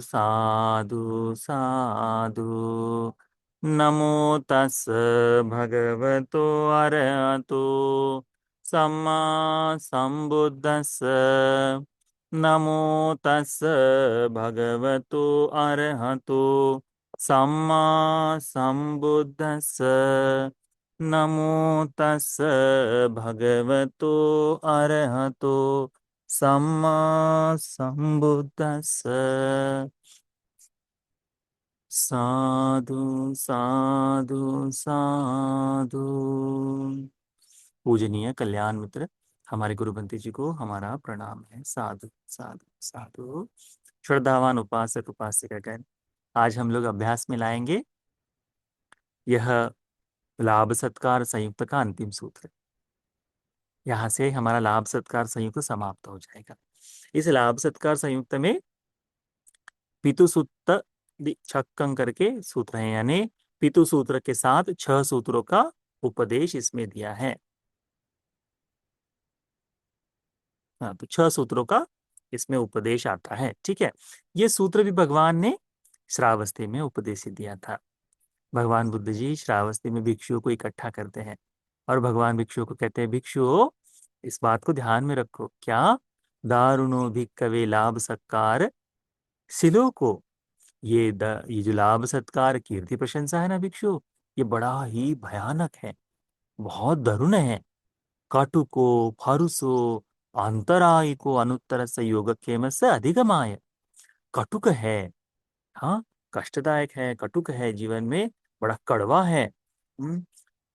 साधु साधु। नमो तस् भगवतो अरहतो सम्मा संबुद्धस्स। नमो तस् भगवतो अरहतो सम्मा संबुद्धस्स। नमो तस् भगवतो अरहतो सम्मा संबुद्धस्स। साधु साधु साधु। पूजनीय कल्याण मित्र हमारे गुरु बंती जी को हमारा प्रणाम है। साधु साधु साधु। श्रद्धावान उपासक उपासिकागण, आज हम लोग अभ्यास में लाएंगे यह लाभ सत्कार संयुक्त का अंतिम सूत्र। यहाँ से हमारा लाभ सत्कार संयुक्त समाप्त हो जाएगा। इस लाभ सत्कार संयुक्त में पितु सूत्र छक्कं करके सूत्र है, यानी पितु सूत्र के साथ 6 सूत्रों का उपदेश इसमें दिया है। हाँ, तो 6 सूत्रों का इसमें उपदेश आता है। ठीक है, ये सूत्र भी भगवान ने श्रावस्ती में उपदेश दिया था। भगवान बुद्ध जी श्रावस्ती में भिक्षुओं को इकट्ठा करते हैं और भगवान भिक्षुओं को कहते हैं, भिक्षुओं इस बात को ध्यान में रखो, क्या दारुणो भिक्खवे लाभ सत्कार सिलो को। ये जो लाभ सत्कार कीर्ति प्रशंसा है ना भिक्षु, ये बड़ा ही भयानक है, बहुत दारुण है। काटुको फारुसो अंतरायिको अनुत्तर से योगक्षेम से अधिगमाय। कटुक है, हाँ, कष्टदायक है, कटुक है, जीवन में बड़ा कड़वा है।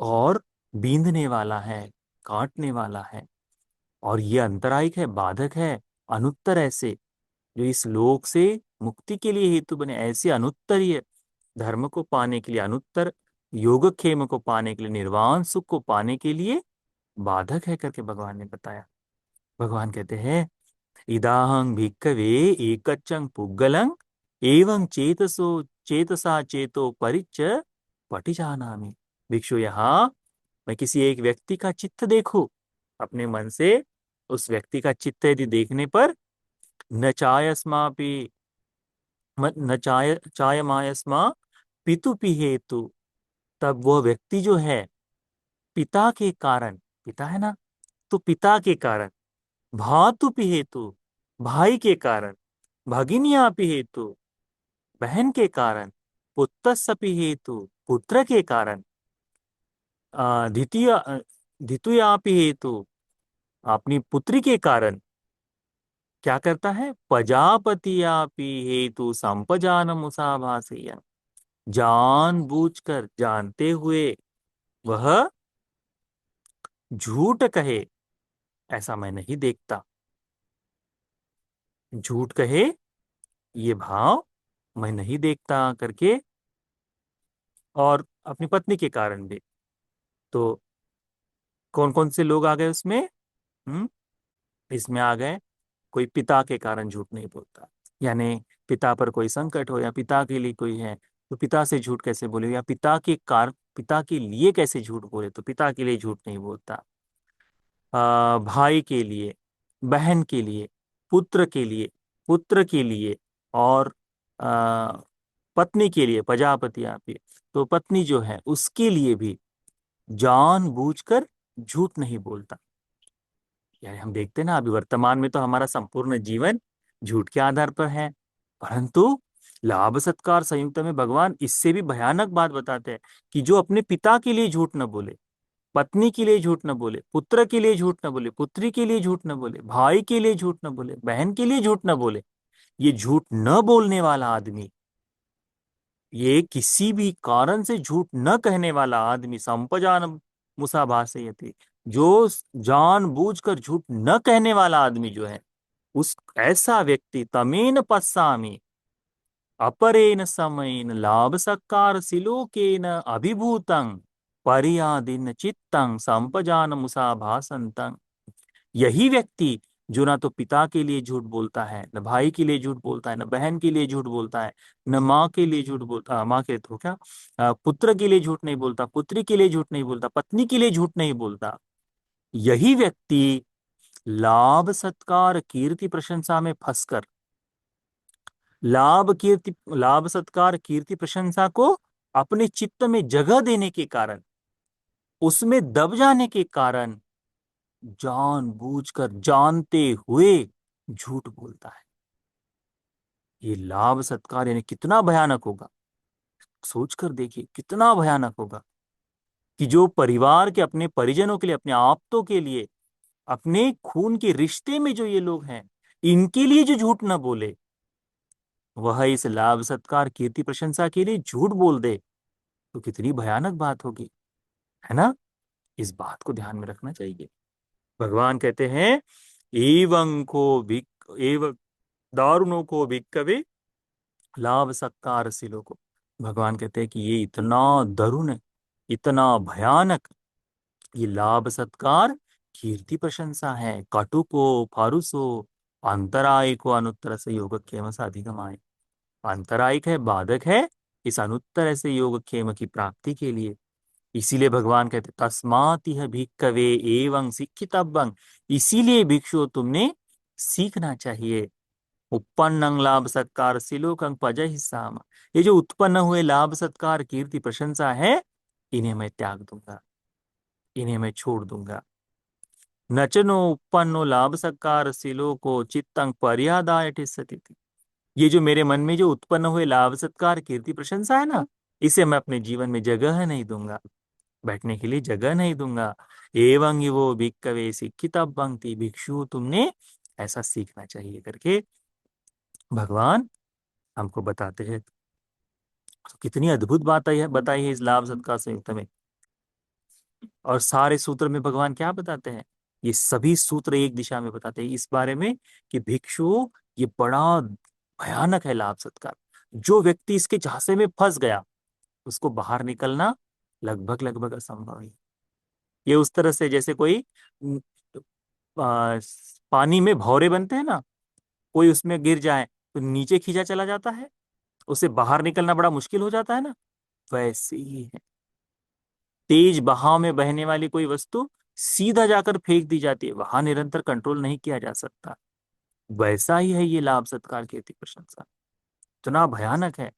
और बींधने वाला है, काटने वाला है, और ये अंतरायिक है, बाधक है। अनुत्तर ऐसे जो इस लोक से मुक्ति के लिए हेतु बने, ऐसे अनुत्तरीय धर्म को पाने के लिए, अनुत्तर योगक्षेम को पाने के लिए, निर्वाण सुख को पाने के लिए बाधक है करके भगवान ने बताया। भगवान कहते हैं, इदाहं भिक्खवे एकच्चं पुग्गलं एवं चेतसा चेतो परिच्च पटिजानामि। भिक्षु, यहाँ मैं किसी एक व्यक्ति का चित्त देखूं, अपने मन से उस व्यक्ति का चित्त यदि देखने पर न चायस्मापि न चायमायस्मा पितुपि हेतु, तब वह व्यक्ति जो है पिता के कारण, पिता है ना, तो पिता के कारण, भातुपि हेतु भाई के कारण, भगिनियापि हेतु बहन के कारण, पुत्रस्सपि हेतु पुत्र के कारण, द्वितीय द्वितीयापि हेतु अपनी पुत्री के कारण क्या करता है, प्रजापतियापि हेतु संपजान मुसाभासयन्। जानबूझकर, जानते हुए वह झूठ कहे, ऐसा मैं नहीं देखता। झूठ कहे ये भाव मैं नहीं देखता करके, और अपनी पत्नी के कारण भी। तो कौन कौन से लोग आ गए उसमें? हम्म इसमें आ गए, कोई पिता के कारण झूठ नहीं बोलता, यानी पिता पर कोई संकट हो या पिता के लिए कोई है तो पिता से झूठ कैसे बोले, या पिता के कारण, पिता के लिए कैसे झूठ बोले, तो पिता के लिए झूठ नहीं बोलता। भाई के लिए, बहन के लिए, पुत्र के लिए, पुत्र के लिए, और आ, पत्नी के लिए, प्रजापति आप ही, तो पत्नी जो है उसके लिए भी जानबूझकर झूठ नहीं बोलता। यानी हम देखते हैं ना, अभी वर्तमान में तो हमारा संपूर्ण जीवन झूठ के आधार पर है, परंतु लाभ सत्कार संयुक्त में भगवान इससे भी भयानक बात बताते हैं कि जो अपने पिता के लिए झूठ न बोले, पत्नी के लिए झूठ न बोले, पुत्र के लिए झूठ न बोले, पुत्री के लिए झूठ न बोले, भाई के लिए झूठ न बोले, बहन के लिए झूठ न बोले, ये झूठ न बोलने वाला आदमी, ये किसी भी कारण से झूठ न कहने वाला आदमी, संपजान मुसाभासयति, जो जानबूझकर झूठ न कहने वाला आदमी जो है, उस ऐसा व्यक्ति तमेन पश्यामि अपरेण समयेन लाभ सत्कार सिलोकेन अभिभूतं परियादिन चित्तं संपजान मुसाभासंतं। यही व्यक्ति जो ना तो पिता के लिए झूठ बोलता है, न भाई के लिए झूठ बोलता है, न बहन के लिए झूठ बोलता है, न माँ के लिए झूठ बोलता, माँ के तो क्या, पुत्र के लिए झूठ नहीं बोलता, पुत्री के लिए झूठ नहीं बोलता, पत्नी के लिए झूठ नहीं बोलता, यही व्यक्ति लाभ सत्कार कीर्ति प्रशंसा में फंसकर लाभ सत्कार कीर्ति प्रशंसा को अपने चित्त में जगह देने के कारण, उसमें दब जाने के कारण, जानबूझकर जानते हुए झूठ बोलता है। ये लाभ सत्कार यानी कितना भयानक होगा, सोच कर देखिए कितना भयानक होगा कि जो परिवार के, अपने परिजनों के लिए, अपने आप्तों के लिए, अपने खून के रिश्ते में जो ये लोग हैं, इनके लिए जो झूठ ना बोले, वह इस लाभ सत्कार कीर्ति प्रशंसा के लिए झूठ बोल दे, तो कितनी भयानक बात होगी, है ना। इस बात को ध्यान में रखना चाहिए। भगवान कहते हैं, एवं को भिक एवं दारुणों को भिक्कवे लाभ सत्कार सिलो को। भगवान कहते हैं कि ये इतना दारुण है, इतना भयानक, ये लाभ सत्कार कीर्ति प्रशंसा है। कटुको फारुसो अंतरायिको अनुत्तर से योगक्षेम साधिगमाय। आंतरायिक है, बाधक है इस अनुत्तर से योगक्षेम की प्राप्ति के लिए। इसीलिए भगवान कहते तस्मात् इह भिक्खवे एवं शिक्षितव्यं, इसीलिए भिक्षु तुमने सीखना चाहिए। उत्पन्न लाभ सत्कार सिलोकं पजहि साम, ये जो उत्पन्न हुए लाभ सत्कार कीर्ति प्रशंसा है, इन्हें मैं त्याग दूंगा, इन्हें मैं छोड़ दूंगा। नचनो उत्पन्नो लाभ सत्कार सिलोको चित्तं पर्यादाय ठिस्सति। ये जो मेरे मन में जो उत्पन्न हुए लाभ सत्कार कीर्ति प्रशंसा है ना, इसे मैं अपने जीवन में जगह नहीं दूंगा, बैठने के लिए जगह नहीं दूंगा। एवं वो भिक्खवे शिक्षितव्यं, भिक्षु तुमने ऐसा सीखना चाहिए करके भगवान हमको बताते हैं। तो कितनी अद्भुत बात है, बताई है इस लाभ सत्कार संयुक्त में। और सारे सूत्र में भगवान क्या बताते हैं, ये सभी सूत्र एक दिशा में बताते हैं इस बारे में कि भिक्षु, ये बड़ा भयानक है लाभ सत्कार। जो व्यक्ति इसके झांसे में फंस गया, उसको बाहर निकलना लगभग लगभग असंभव है। ये उस तरह से जैसे कोई न, आ, पानी में भौरे बनते हैं ना, कोई उसमें गिर जाए तो नीचे खींचा चला जाता है, उसे बाहर निकलना बड़ा मुश्किल हो जाता है ना, वैसे ही है। तेज बहाव में बहने वाली कोई वस्तु सीधा जाकर फेंक दी जाती है, वहां निरंतर कंट्रोल नहीं किया जा सकता। वैसा ही है ये लाभ सत्कार कीर्ति प्रशंसा, इतना भयानक है।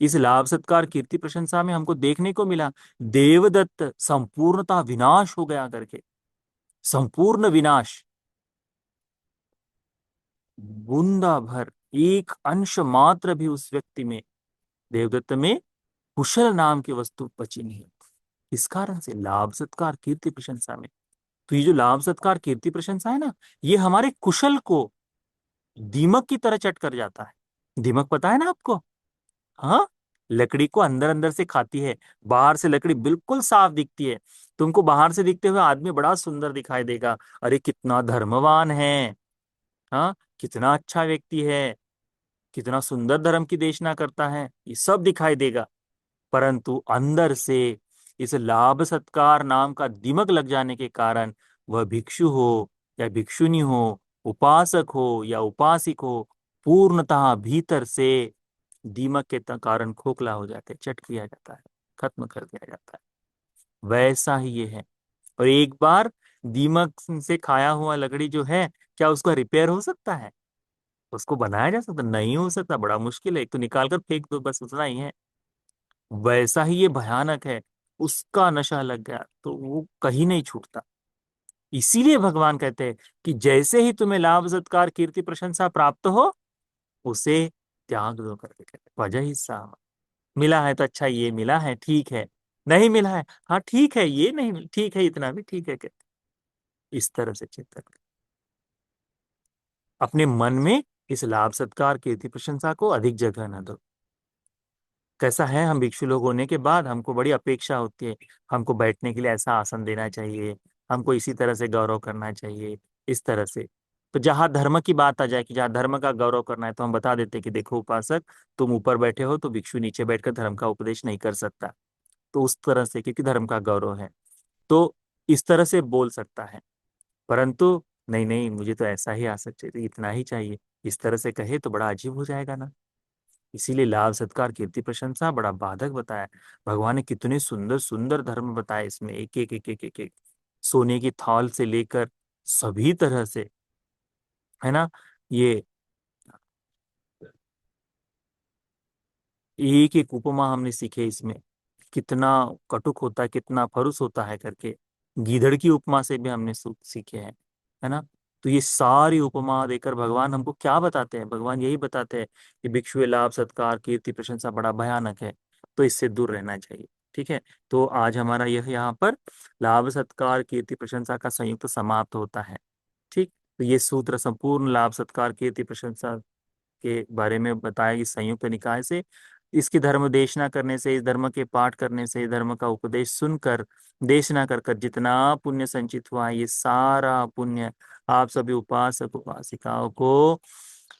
इस लाभ सत्कार कीर्ति प्रशंसा में हमको देखने को मिला देवदत्त संपूर्णता विनाश हो गया करके, संपूर्ण विनाश। बूंदा भर, एक अंश मात्र भी उस व्यक्ति में, देवदत्त में कुशल नाम की वस्तु बची नहीं। इस कारण से लाभ सत्कार कीर्ति प्रशंसा में, तो ये जो लाभ सत्कार कीर्ति प्रशंसा है ना, ये हमारे कुशल को दीमक की तरह चट कर जाता है। दीमक पता है ना आपको, हाँ, लकड़ी को अंदर अंदर से खाती है। बाहर से लकड़ी बिल्कुल साफ दिखती है, तुमको बाहर से दिखते हुए आदमी बड़ा सुंदर दिखाई देगा, अरे कितना धर्मवान है, हाँ, कितना अच्छा व्यक्ति है, कितना सुंदर धर्म की देशना करता है, ये सब दिखाई देगा। परंतु अंदर से इस लाभ सत्कार नाम का दिमक लग जाने के कारण, वह भिक्षु हो या भिक्षुनी हो, उपासक हो या उपासिक हो, पूर्णतः भीतर से दीमक के कारण खोखला हो जाते, चट किया जाता है, खत्म कर दिया जाता है। वैसा ही ये है। और एक बार दीमक से खाया हुआ लकड़ी जो है, क्या उसका रिपेयर हो सकता है? उसको बनाया जा सकता? नहीं हो सकता, बड़ा मुश्किल है। एक तो निकाल कर फेंक दो, बस उतना ही है। वैसा ही ये भयानक है, उसका नशा लग गया तो वो कहीं नहीं छूटता। इसीलिए भगवान कहते हैं कि जैसे ही तुम्हें लाभ सत्कार कीर्ति प्रशंसा प्राप्त हो, उसे त्याग दो करके कहते हैं। वजह हिस्सा मिला है तो अच्छा, ये मिला है ठीक है, नहीं मिला है हाँ ठीक है, ये नहीं ठीक है, इतना भी ठीक है, कहते इस तरह से चिंतन करें। अपने मन में इस लाभ सत्कार कीर्ति प्रशंसा को अधिक जगह न दो। कैसा है, हम भिक्षु लोग होने के बाद हमको बड़ी अपेक्षा होती है, हमको बैठने के लिए ऐसा आसन देना चाहिए, हमको इसी तरह से गौरव करना चाहिए, इस तरह से। तो जहां धर्म की बात आ जाए कि जहां धर्म का गौरव करना है, तो हम बता देते हैं कि देखो उपासक, तुम ऊपर बैठे हो तो भिक्षु नीचे बैठकर धर्म का उपदेश नहीं कर सकता। तो उस तरह से, क्योंकि धर्म का गौरव है, तो इस तरह से बोल सकता है। परंतु नहीं नहीं, मुझे तो ऐसा ही आसन चाहिए, इतना ही चाहिए, इस तरह से कहे तो बड़ा अजीब हो जाएगा ना। इसीलिए लाभ सत्कार कीर्ति प्रशंसा बड़ा बाधक बताया। भगवान ने कितने सुंदर सुंदर धर्म बताए इसमें, एक एक एक एक एक, एक। सोने की थाल से लेकर सभी तरह से, है ना। ये एक एक उपमा हमने सीखे इसमें, कितना कटुक होता है, कितना फरुस होता है करके। गीदड़ की उपमा से भी हमने सीखे हैं, है ना। तो ये सारी उपमा देकर भगवान हमको क्या बताते हैं? भगवान यही बताते हैं कि भिक्षु लाभ सत्कार कीर्ति प्रशंसा बड़ा भयानक है, तो इससे दूर रहना चाहिए। ठीक है। तो आज हमारा यह यहाँ पर लाभ सत्कार कीर्ति प्रशंसा का संयुक्त समाप्त होता है। ठीक। तो ये सूत्र संपूर्ण लाभ सत्कार कीर्ति प्रशंसा के बारे में बताया इस संयुक्त निकाय से। इसकी धर्म देशना करने से, इस धर्म के पाठ करने से, इस धर्म का उपदेश सुनकर, देशना कर कर जितना पुण्य संचित हुआ है, ये सारा पुण्य आप सभी उपासक उपासिकाओं को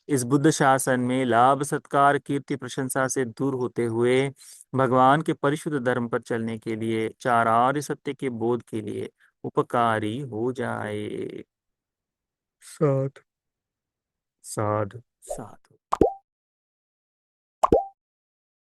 इस बुद्ध शासन में लाभ सत्कार कीर्ति प्रशंसा से दूर होते हुए भगवान के परिशुद्ध धर्म पर चलने के लिए, चार आर्य सत्य के बोध के लिए उपकारी हो जाए। साधु साधु साधु।